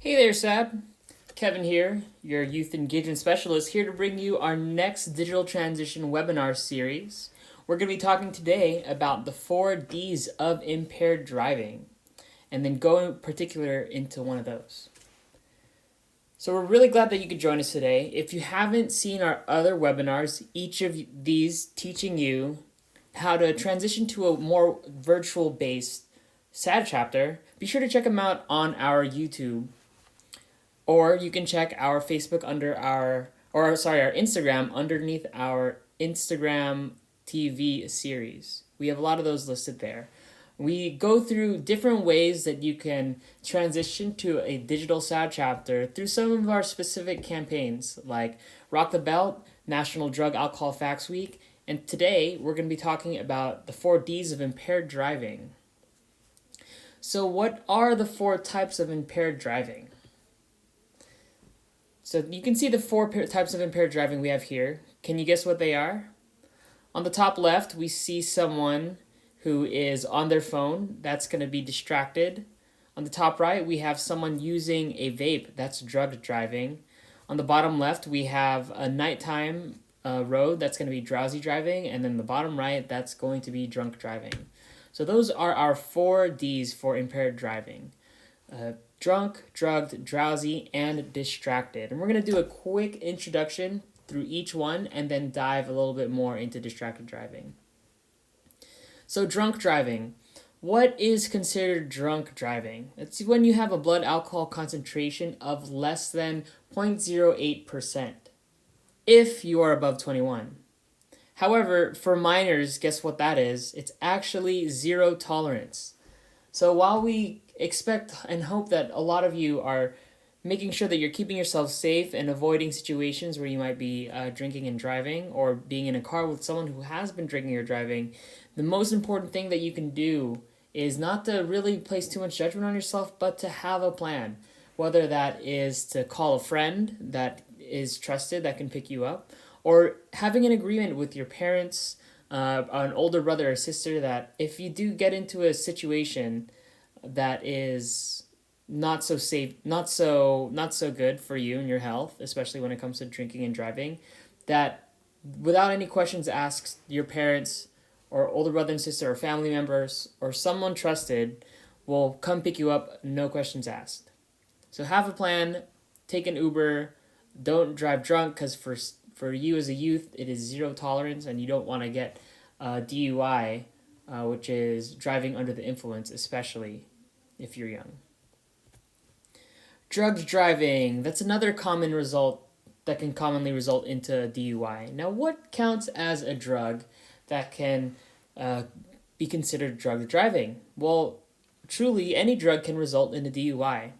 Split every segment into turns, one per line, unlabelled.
Hey there, Sab. Kevin here, your youth engagement specialist, here to bring you our next digital transition webinar series. We're going to be talking today about the 4 Ds of impaired driving, and then go in particular into one of those. So we're really glad that you could join us today. If you haven't seen our other webinars, each of these teaching you how to transition to a more virtual based SAD chapter, be sure to check them out on our YouTube. Or you can check our Facebook our Instagram underneath our Instagram TV series. We have a lot of those listed there. We go through different ways that you can transition to a digital SAD chapter through some of our specific campaigns, like Rock the Belt, National Drug Alcohol Facts Week, and today we're going to be talking about the 4 Ds of impaired driving. So, what are the 4 types of impaired driving? So you can see the 4 types of impaired driving we have here. Can you guess what they are? On the top left, we see someone who is on their phone. That's going to be distracted. On the top right, we have someone using a vape. That's drugged driving. On the bottom left, we have a nighttime road. That's going to be drowsy driving. And then the bottom right, that's going to be drunk driving. So those are our 4 Ds for impaired driving. Drunk, drugged, drowsy, and distracted. And we're going to do a quick introduction through each one and then dive a little bit more into distracted driving. So drunk driving. What is considered drunk driving? It's when you have a blood alcohol concentration of less than 0.08% if you are above 21. However, for minors, guess what that is? It's actually zero tolerance. So while we expect and hope that a lot of you are making sure that you're keeping yourself safe and avoiding situations where you might be drinking and driving or being in a car with someone who has been drinking or driving, the most important thing that you can do is not to really place too much judgment on yourself, but to have a plan. Whether that is to call a friend that is trusted that can pick you up, or having an agreement with your parents, an older brother or sister, that if you do get into a situation that is not so safe, not so good for you and your health, especially when it comes to drinking and driving, that without any questions asked, your parents or older brother and sister or family members or someone trusted will come pick you up, no questions asked. So have a plan, take an Uber, don't drive drunk, because for you as a youth, it is zero tolerance and you don't want to get DUI, which is driving under the influence, especially if you're young. Drugged driving, that's another common result that can commonly result into a DUI. Now, what counts as a drug that can be considered drugged driving? Well, truly, any drug can result in a DUI.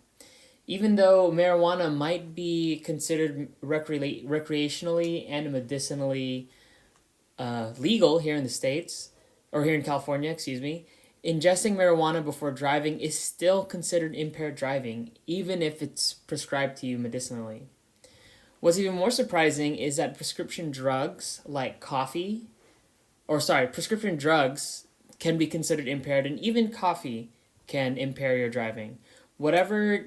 Even though marijuana might be considered recreationally and medicinally legal here in the States, or here in California, ingesting marijuana before driving is still considered impaired driving, even if it's prescribed to you medicinally. What's even more surprising is that prescription drugs can be considered impaired, and even coffee can impair your driving. Whatever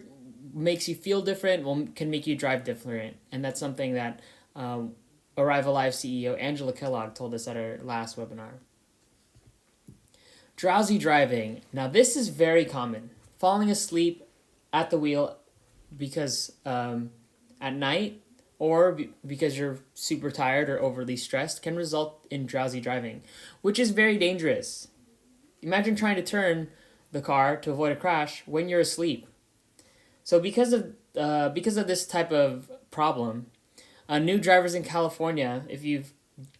makes you feel different can make you drive different, and that's something that Arrive Alive CEO Angela Kellogg told us at our last webinar. Drowsy driving. Now this is very common. Falling asleep at the wheel because at night or because you're super tired or overly stressed can result in drowsy driving, which is very dangerous. Imagine trying to turn the car to avoid a crash when you're asleep. So because of this type of problem, new drivers in California, if you've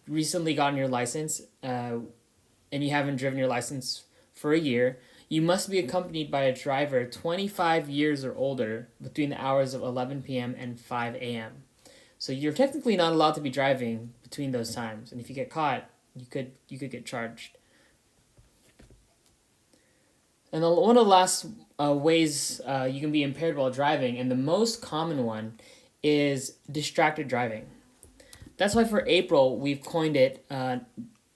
recently gotten your license and you haven't driven your license for a year, you must be accompanied by a driver 25 years or older between the hours of 11 p.m. and 5 a.m. So you're technically not allowed to be driving between those times, and if you get caught, you could get charged. And one of the last ways you can be impaired while driving, and the most common one, is distracted driving. That's why for April, we've coined it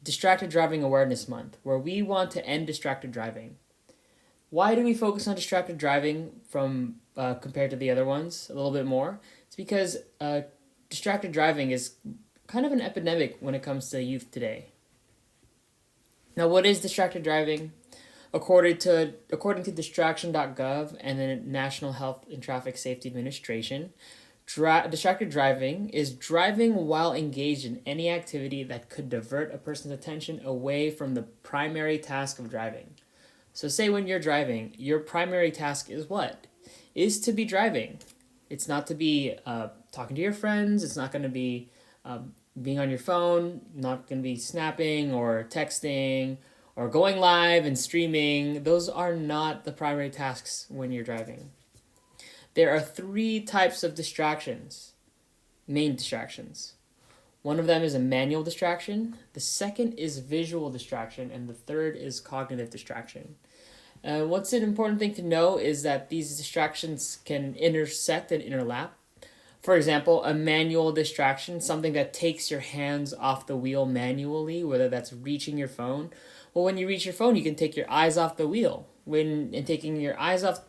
Distracted Driving Awareness Month, where we want to end distracted driving. Why do we focus on distracted driving from compared to the other ones a little bit more. It's because distracted driving is kind of an epidemic when it comes to youth today. Now, what is distracted driving? According to distraction.gov and the National Health and Traffic Safety Administration, distracted driving is driving while engaged in any activity that could divert a person's attention away from the primary task of driving. So say when you're driving, your primary task is what? Is to be driving. It's not to be talking to your friends. It's not going to be being on your phone, not going to be snapping or texting or going live and streaming. Those are not the primary tasks when you're driving. There are 3 types of distractions, main distractions. One of them is a manual distraction, the second is visual distraction, and the third is cognitive distraction. What's an important thing to know is that these distractions can intersect and interlap. For example, a manual distraction, something that takes your hands off the wheel manually, whether that's reaching your phone. Well, when you reach your phone, you can take your eyes off the wheel. Taking your eyes off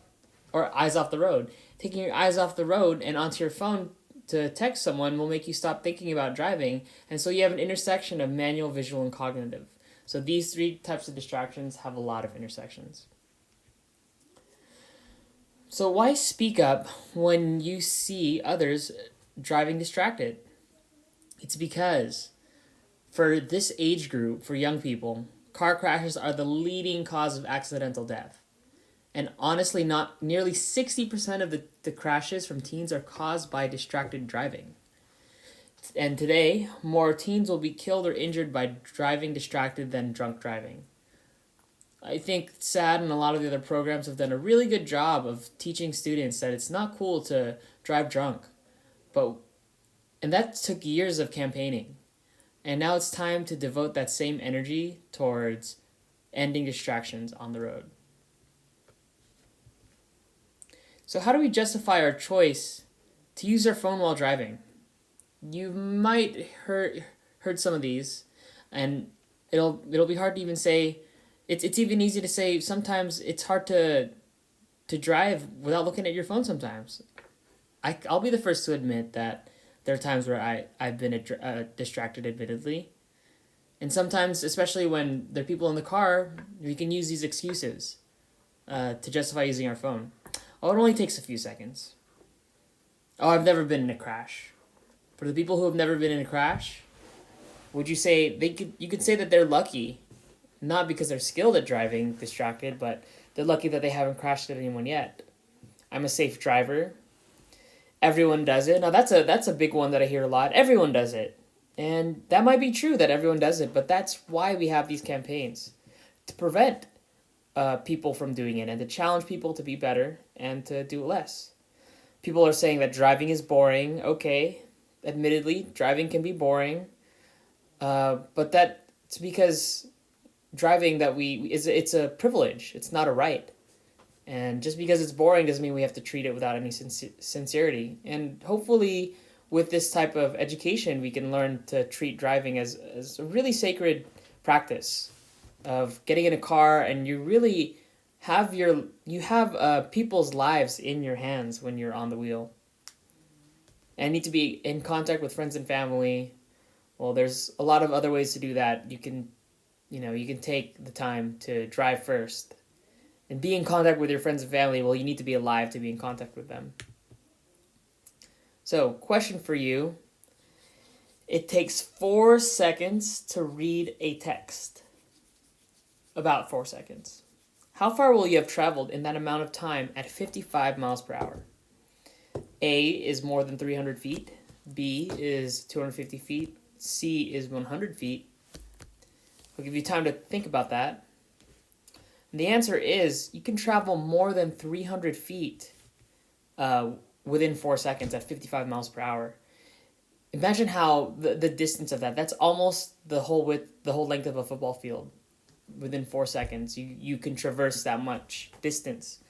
the road. Taking your eyes off the road and onto your phone to text someone will make you stop thinking about driving. And so you have an intersection of manual, visual, and cognitive. So these 3 types of distractions have a lot of intersections. So why speak up when you see others driving distracted? It's because for this age group, for young people, car crashes are the leading cause of accidental death. And honestly, not nearly 60% of the crashes from teens are caused by distracted driving. And today, more teens will be killed or injured by driving distracted than drunk driving. I think SAD and a lot of the other programs have done a really good job of teaching students that it's not cool to drive drunk. And that took years of campaigning. And now it's time to devote that same energy towards ending distractions on the road. So how do we justify our choice to use our phone while driving? You might heard some of these, and it'll be hard to even say. It's even easy to say sometimes it's hard to drive without looking at your phone sometimes. I'll be the first to admit that there are times where I've been distracted, admittedly. And sometimes, especially when there are people in the car, we can use these excuses to justify using our phone. Oh, it only takes a few seconds. Oh, I've never been in a crash. For the people who have never been in a crash, would you say you could say that they're lucky, not because they're skilled at driving distracted, but they're lucky that they haven't crashed into anyone yet. I'm a safe driver. Everyone does it. Now that's a big one that I hear a lot. Everyone does it. And that might be true that everyone does it, but that's why we have these campaigns, to prevent people from doing it and to challenge people to be better and to do less. People are saying that driving is boring. Okay, admittedly, driving can be boring, but that's because driving it's a privilege. It's not a right. And just because it's boring doesn't mean we have to treat it without any sincerity. And hopefully with this type of education, we can learn to treat driving as a really sacred practice of getting in a car, and you really have people's lives in your hands when you're on the wheel. And need to be in contact with friends and family. Well, there's a lot of other ways to do that. You can take the time to drive first. And be in contact with your friends and family, well, you need to be alive to be in contact with them. So, question for you. It takes 4 seconds to read a text. About 4 seconds. How far will you have traveled in that amount of time at 55 miles per hour? A is more than 300 feet. B is 250 feet. C is 100 feet. I'll give you time to think about that. And the answer is you can travel more than 300 feet within 4 seconds at 55 miles per hour. Imagine how the distance of that. That's almost the whole length of a football field. Within 4 seconds, you can traverse that much distance.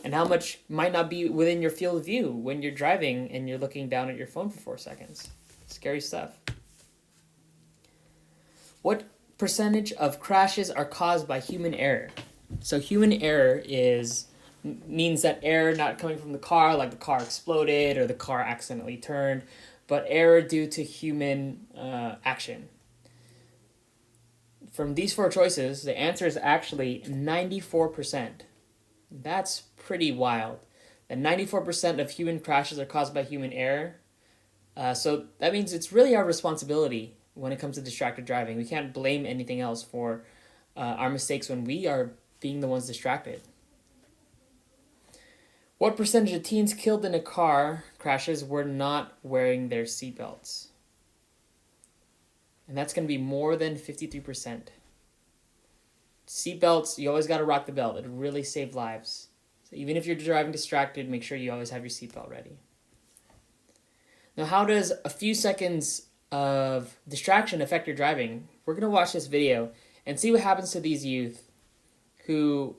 And how much might not be within your field of view when you're driving and you're looking down at your phone for 4 seconds. Scary stuff. What percentage of crashes are caused by human error? So human error is means that error not coming from the car, like the car exploded or the car accidentally turned, but error due to human action. From these four choices, the answer is actually 94%. That's pretty wild. That 94% of human crashes are caused by human error. So that means it's really our responsibility when it comes to distracted driving. We can't blame anything else for our mistakes when we are being the ones distracted. What percentage of teens killed in a car crashes were not wearing their seatbelts? And that's going to be more than 53%. Seatbelts, you always got to rock the belt. It really saves lives. So even if you're driving distracted, make sure you always have your seatbelt ready. Now, how does a few seconds of distraction affect your driving? We're going to watch this video and see what happens to these youth who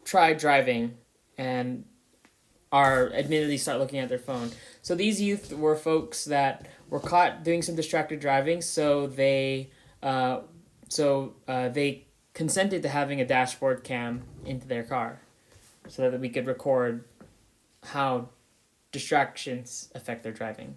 try driving and are admittedly start looking at their phone. So these youth were folks that were caught doing some distracted driving, so they consented to having a dashboard cam into their car so that we could record how distractions affect their driving.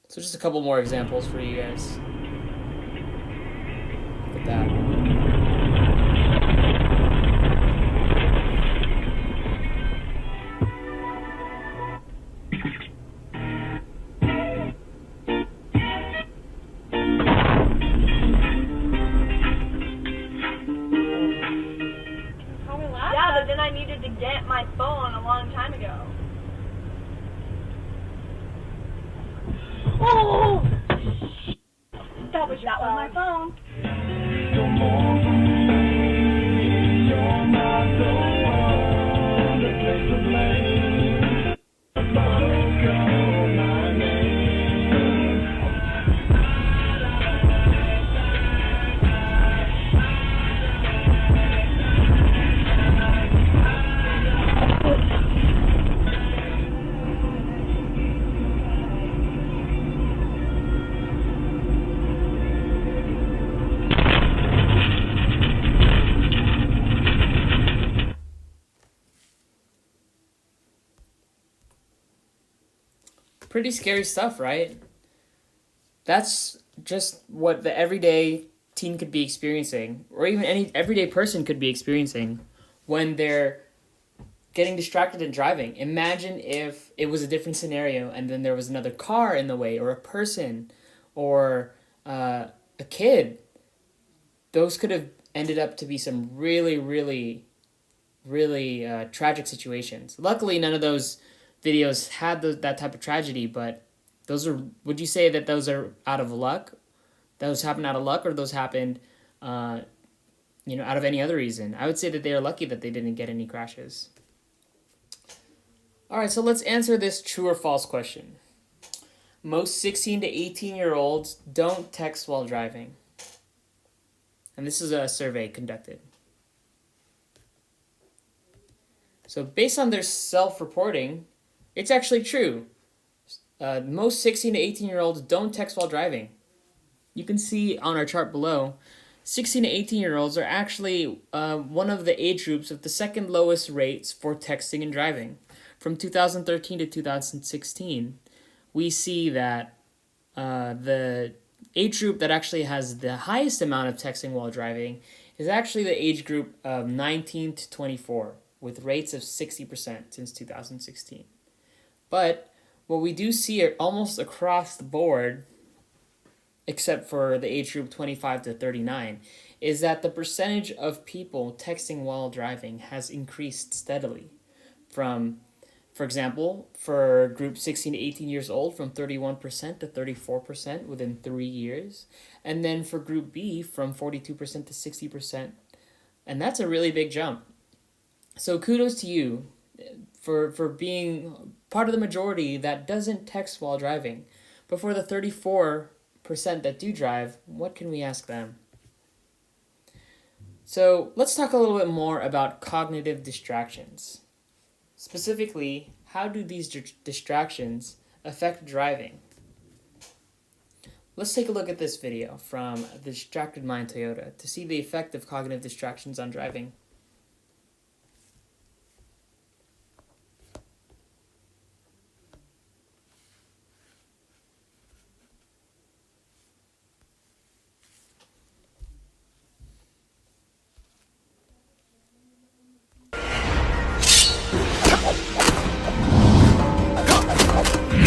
So just a couple more examples for you guys. Look at that.
Yeah, but then I needed to get my phone a long time ago. Oh! That was my phone.
Pretty scary stuff, right? That's just what the everyday teen could be experiencing, or even any everyday person could be experiencing when they're getting distracted and driving. Imagine if it was a different scenario and then there was another car in the way, or a person, or a kid. Those could have ended up to be some really, really, really tragic situations. Luckily, none of those videos had that type of tragedy, but those are, would you say that those are out of luck? Those happened out of luck, or those happened out of any other reason? I would say that they are lucky that they didn't get any crashes. All right, so let's answer this true or false question. Most 16 to 18-year-olds don't text while driving. And this is a survey conducted. So based on their self-reporting, it's actually true. Most 16 to 18-year-olds don't text while driving. You can see on our chart below, 16 to 18-year-olds are actually one of the age groups with the second lowest rates for texting and driving. From 2013 to 2016, we see that the age group that actually has the highest amount of texting while driving is actually the age group of 19 to 24, with rates of 60% since 2016. But what we do see almost across the board except for the age group 25 to 39, is that the percentage of people texting while driving has increased steadily from, for example, for group 16 to 18 years old, from 31% to 34% within 3 years. And then for group B, from 42% to 60%. And that's a really big jump. So kudos to you for being part of the majority that doesn't text while driving. But for the 34% that do drive, what can we ask them? So let's talk a little bit more about cognitive distractions. Specifically, how do these distractions affect driving? Let's take a look at this video from the Distracted Mind Toyota to see the effect of cognitive distractions on driving.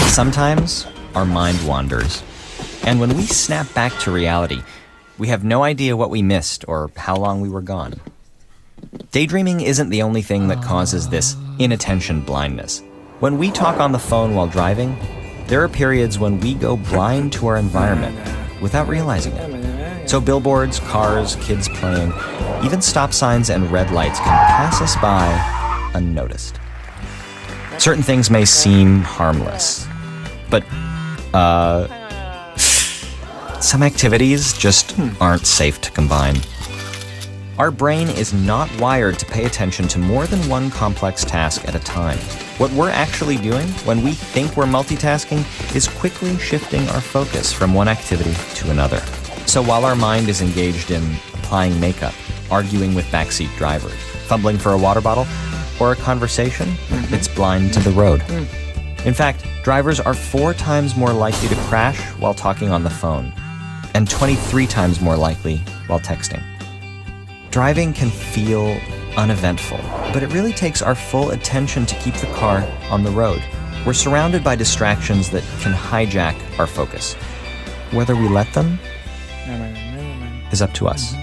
Sometimes our mind wanders, and when we snap back to reality, we have no idea what we missed or how long we were gone. Daydreaming isn't the only thing that causes this inattention blindness. When we talk on the phone while driving, there are periods when we go blind to our environment without realizing it. So billboards, cars, kids playing, even stop signs and red lights can pass us by unnoticed. Certain things may seem harmless, but some activities just aren't safe to combine. Our brain is not wired to pay attention to more than one complex task at a time. What we're actually doing when we think we're multitasking is quickly shifting our focus from one activity to another. So while our mind is engaged in applying makeup, arguing with backseat drivers, fumbling for a water bottle, or a conversation, it's blind to the road. In fact, drivers are 4 times more likely to crash while talking on the phone, and 23 times more likely while texting. Driving can feel uneventful, but it really takes our full attention to keep the car on the road. We're surrounded by distractions that can hijack our focus. Whether we let them is up to us.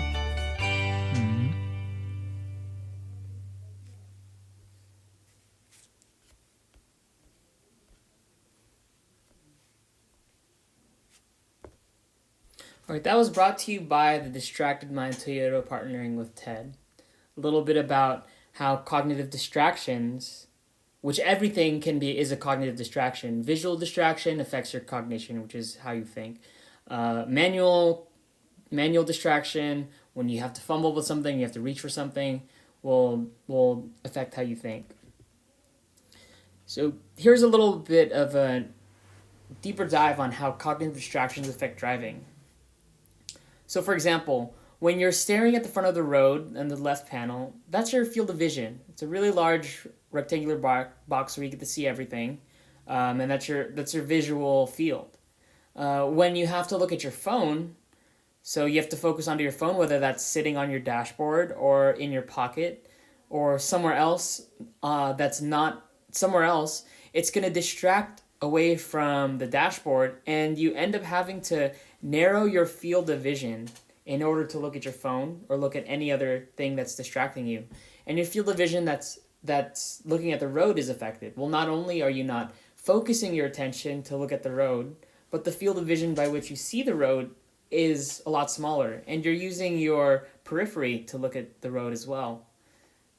All right, that was brought to you by the Distracted Mind Toyota partnering with TED. A little bit about how cognitive distractions, which everything is a cognitive distraction. Visual distraction affects your cognition, which is how you think. Manual distraction, when you have to fumble with something, you have to reach for something, will affect how you think. So here's a little bit of a deeper dive on how cognitive distractions affect driving. So for example, when you're staring at the front of the road and the left panel, that's your field of vision. It's a really large rectangular box where you get to see everything, and that's your visual field. When you have to look at your phone, so you have to focus onto your phone, whether that's sitting on your dashboard or in your pocket or somewhere else that's not somewhere else, it's going to distract away from the dashboard, and you end up having to narrow your field of vision in order to look at your phone or look at any other thing that's distracting you. And your field of vision that's looking at the road is affected. Well, not only are you not focusing your attention to look at the road, but the field of vision by which you see the road is a lot smaller, and you're using your periphery to look at the road as well.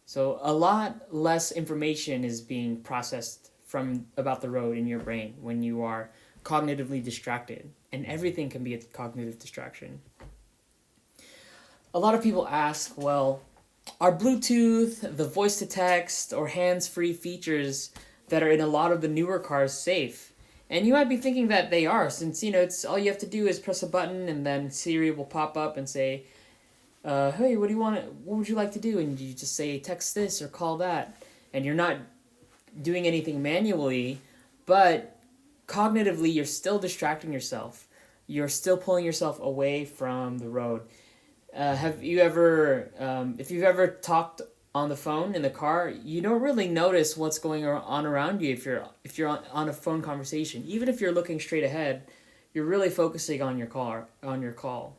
So a lot less information is being processed about the road in your brain when you are cognitively distracted, and everything can be a cognitive distraction. A lot of people ask, well, are Bluetooth, the voice-to-text, or hands-free features that are in a lot of the newer cars safe? And you might be thinking that they are, since it's all you have to do is press a button and then Siri will pop up and say, hey, what would you like to do? And you just say, text this or call that. And you're not doing anything manually, but cognitively you're still distracting yourself. You're still pulling yourself away from the road. Have you ever, if you've ever talked on the phone in the car, you don't really notice what's going on around you if you're on a phone conversation. Even if you're looking straight ahead, you're really focusing on your call.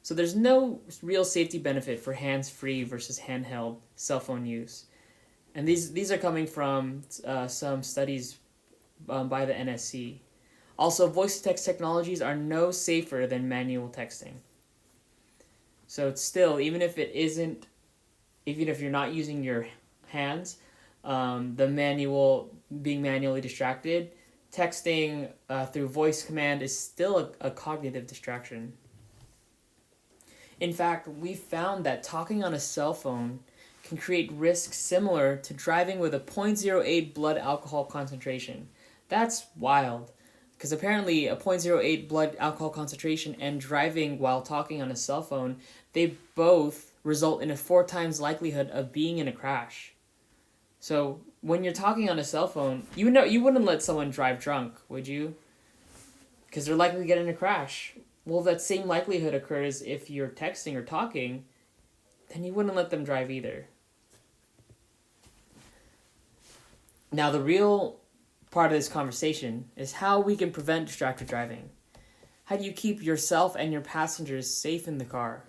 So there's no real safety benefit for hands-free versus handheld cell phone use. And these are coming from some studies by the NSC. Also, voice-to-text technologies are no safer than manual texting. So it's still, even if you're not using your hands, being manually distracted, texting through voice command is still a cognitive distraction. In fact, we found that talking on a cell phone can create risks similar to driving with a 0.08 blood alcohol concentration. That's wild, because apparently a 0.08 blood alcohol concentration and driving while talking on a cell phone, they both result in a 4 times likelihood of being in a crash. So when you're talking on a cell phone, you wouldn't let someone drive drunk, would you? Because they're likely to get in a crash. Well, if that same likelihood occurs if you're texting or talking, then you wouldn't let them drive either. Now, the real part of this conversation is how we can prevent distracted driving. How do you keep yourself and your passengers safe in the car?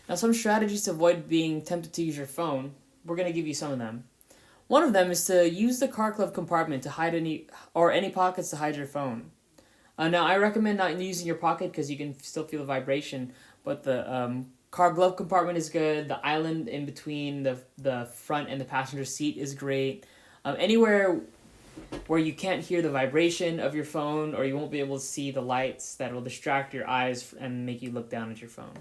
Now, some strategies to avoid being tempted to use your phone, we're going to give you some of them. One of them is to use the car glove compartment to hide any pockets to hide your phone. Now, I recommend not using your pocket because you can still feel the vibration, but the car glove compartment is good. The island in between the front and the passenger seat is great. Anywhere where you can't hear the vibration of your phone or you won't be able to see the lights that will distract your eyes and make you look down at your phone.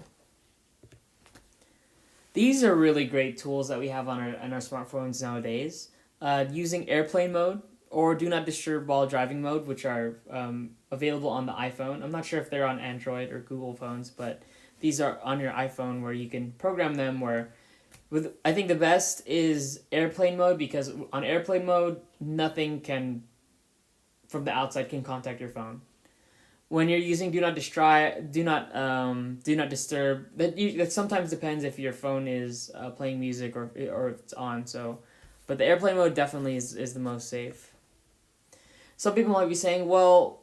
These are really great tools that we have on our smartphones nowadays. Using airplane mode or do not disturb while driving mode, which are available on the iPhone. I'm not sure if they're on Android or Google phones, but these are on your iPhone where you can program them I think the best is airplane mode, because on airplane mode, nothing from the outside can contact your phone. When you're using do not disturb, that sometimes depends if your phone is playing music or if it's on. But the airplane mode definitely is the most safe. Some people might be saying, well,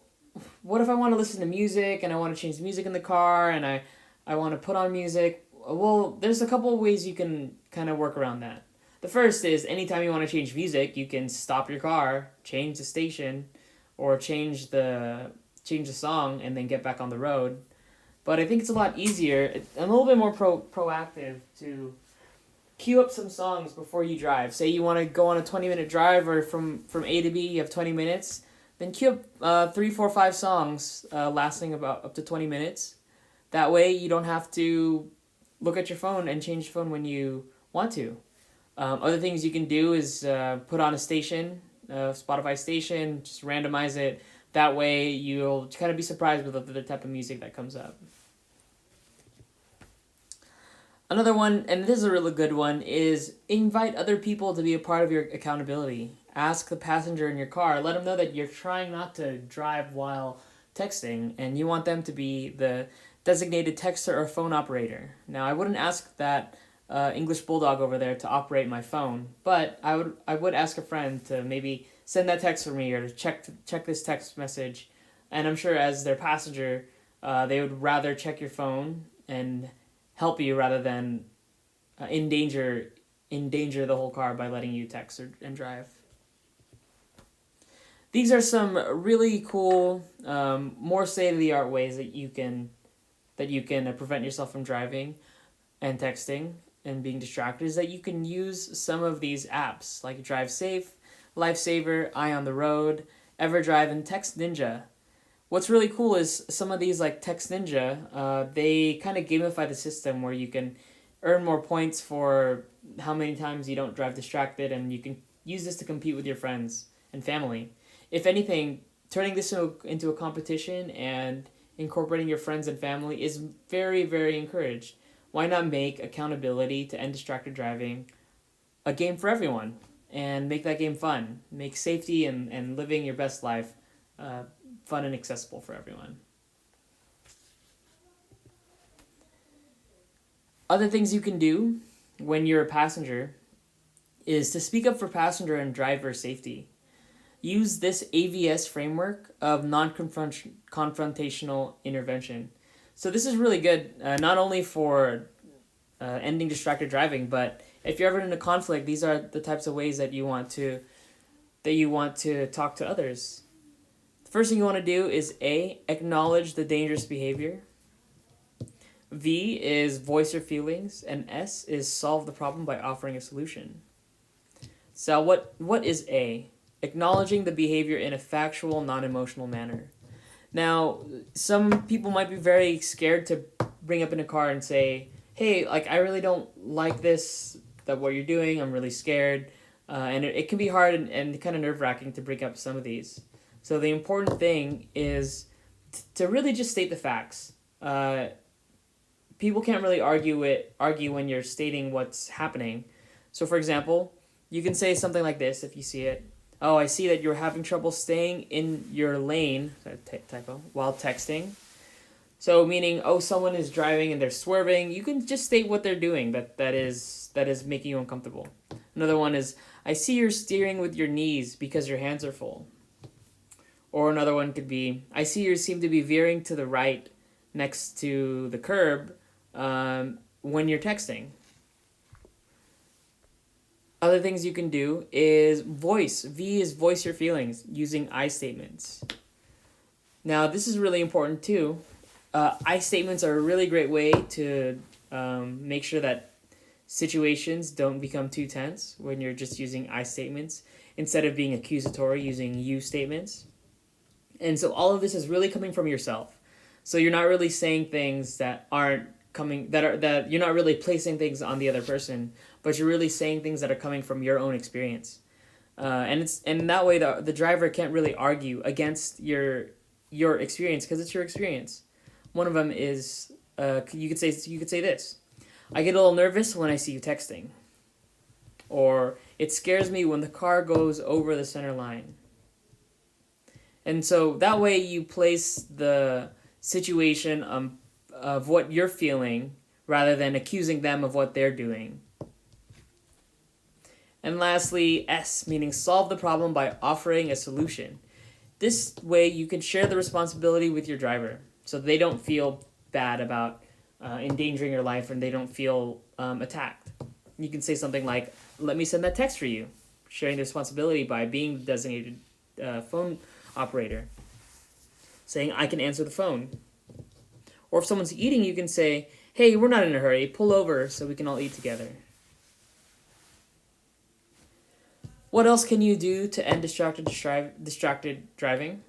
what if I want to listen to music and I want to change the music in the car and I want to put on music? Well, there's a couple of ways you can kind of work around that. The first is anytime you want to change music, you can stop your car, change the station, or change the song, and then get back on the road. But I think it's a lot easier and a little bit more proactive to queue up some songs before you drive. Say you want to go on a 20-minute drive, or from A to B, you have 20 minutes. Then queue up 3, 4, 5 songs lasting about up to 20 minutes. That way you don't have to look at your phone and change your phone when you want to. Other things you can do is put on a station, Spotify station, just randomize it. That way you'll kind of be surprised with the type of music that comes up. Another one, and this is a really good one, is invite other people to be a part of your accountability. Ask the passenger in your car, let them know that you're trying not to drive while texting, and you want them to be the designated texter or phone operator. Now, I wouldn't ask that English bulldog over there to operate my phone, but I would ask a friend to maybe send that text for me, or to check this text message. And I'm sure as their passenger, they would rather check your phone and help you rather than endanger the whole car by letting you text and drive. These are some really cool, more state-of-the-art ways that you can prevent yourself from driving and texting and being distracted, is that you can use some of these apps like Drive Safe, Lifesaver, Eye on the Road, EverDrive, and Text Ninja. What's really cool is some of these, like Text Ninja, they kind of gamify the system where you can earn more points for how many times you don't drive distracted, and you can use this to compete with your friends and family. If anything, turning this into a competition and incorporating your friends and family is very, very encouraged. Why not make accountability to end distracted driving a game for everyone and make that game fun? Make safety and living your best life fun and accessible for everyone. Other things you can do when you're a passenger is to speak up for passenger and driver safety. use this AVS framework of non-confrontational intervention. So this is really good, not only for ending distracted driving, but if you're ever in a conflict, these are the types of ways that you want to talk to others. The first thing you want to do is A, acknowledge the dangerous behavior. V is voice your feelings, and S is solve the problem by offering a solution. So what is A? Acknowledging the behavior in a factual, non-emotional manner. Now, some people might be very scared to bring up in a car and say, hey, like, I really don't like this, that what you're doing, I'm really scared. And it can be hard and kind of nerve-wracking to bring up some of these. So the important thing is to really just state the facts. People can't really argue when you're stating what's happening. So for example, you can say something like this if you see it. Oh, I see that you're having trouble staying in your lane, typo, while texting. So meaning, oh, someone is driving and they're swerving. You can just state what they're doing that is making you uncomfortable. Another one is, I see you're steering with your knees because your hands are full. Or another one could be, I see you seem to be veering to the right next to the curb when you're texting. Other things you can do is voice. V is voice your feelings using I statements. Now, this is really important too. I statements are a really great way to make sure that situations don't become too tense when you're just using I statements instead of being accusatory using you statements. And so all of this is really coming from yourself. So you're not really saying things that aren't coming, that you're not really placing things on the other person, but you're really saying things that are coming from your own experience. And that way the driver can't really argue against your experience because it's your experience. One of them is you could say this. I get a little nervous when I see you texting. Or it scares me when the car goes over the center line. And so that way you place the situation of what you're feeling rather than accusing them of what they're doing. And lastly, S, meaning solve the problem by offering a solution. This way you can share the responsibility with your driver so they don't feel bad about endangering your life and they don't feel attacked. You can say something like, let me send that text for you, sharing the responsibility by being the designated phone operator, saying, I can answer the phone. Or if someone's eating, you can say, hey, we're not in a hurry, pull over so we can all eat together. What else can you do to end distracted driving?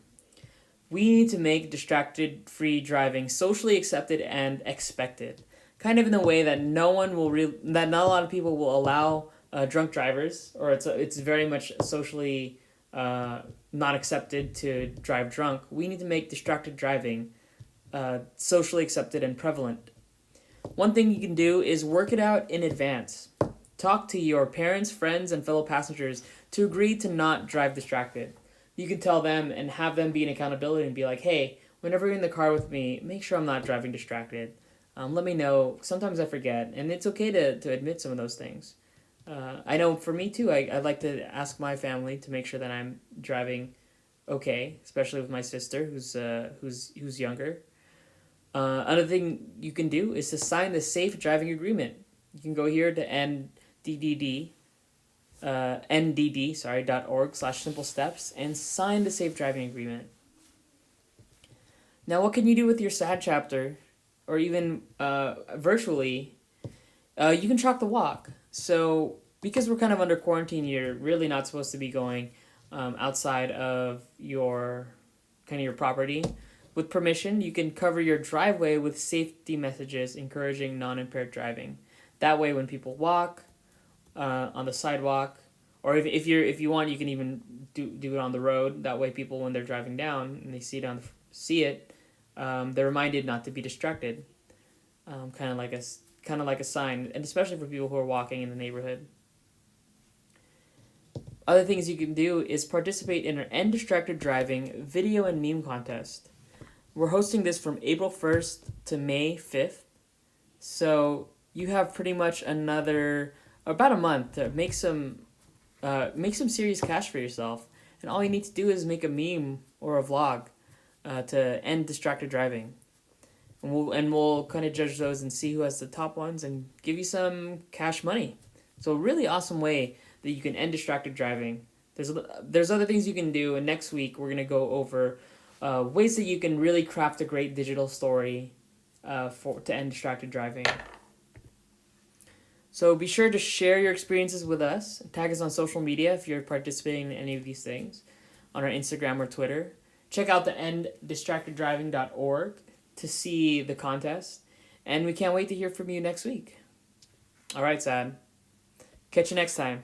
We need to make distracted-free driving socially accepted and expected, kind of in the way that not a lot of people will allow drunk drivers, or it's very much socially not accepted to drive drunk. We need to make distracted driving socially accepted and prevalent. One thing you can do is work it out in advance. Talk to your parents, friends, and fellow passengers to agree to not drive distracted. You can tell them and have them be an accountability and be like, hey, whenever you're in the car with me, make sure I'm not driving distracted. Let me know. Sometimes I forget, and it's okay to admit some of those things. I know for me too, I like to ask my family to make sure that I'm driving okay, especially with my sister who's younger. Another thing you can do is to sign the safe driving agreement. You can go here to ndd.org/simple steps and sign the safe driving agreement. Now, what can you do with your sad chapter, or even virtually? You can chalk the walk. So because we're kind of under quarantine, you're really not supposed to be going outside of your property. With permission, you can cover your driveway with safety messages encouraging non-impaired driving. That way, when people walk on the sidewalk, or if you want, you can even do it on the road. That way, people, when they're driving down and they see it, they're reminded not to be distracted. Kind of like a sign, and especially for people who are walking in the neighborhood. Other things you can do is participate in an End Distracted Driving video and meme contest. We're hosting this from April 1st to May 5th. So you have pretty much about a month to make some serious cash for yourself. And all you need to do is make a meme or a vlog to end distracted driving. And we'll kind of judge those and see who has the top ones and give you some cash money. So a really awesome way that you can end distracted driving. There's other things you can do, and next week we're going to go over ways that you can really craft a great digital story to end distracted driving. So be sure to share your experiences with us. Tag us on social media if you're participating in any of these things on our Instagram or Twitter. Check out the enddistracteddriving.org to see the contest. And we can't wait to hear from you next week. All right, Sad. Catch you next time.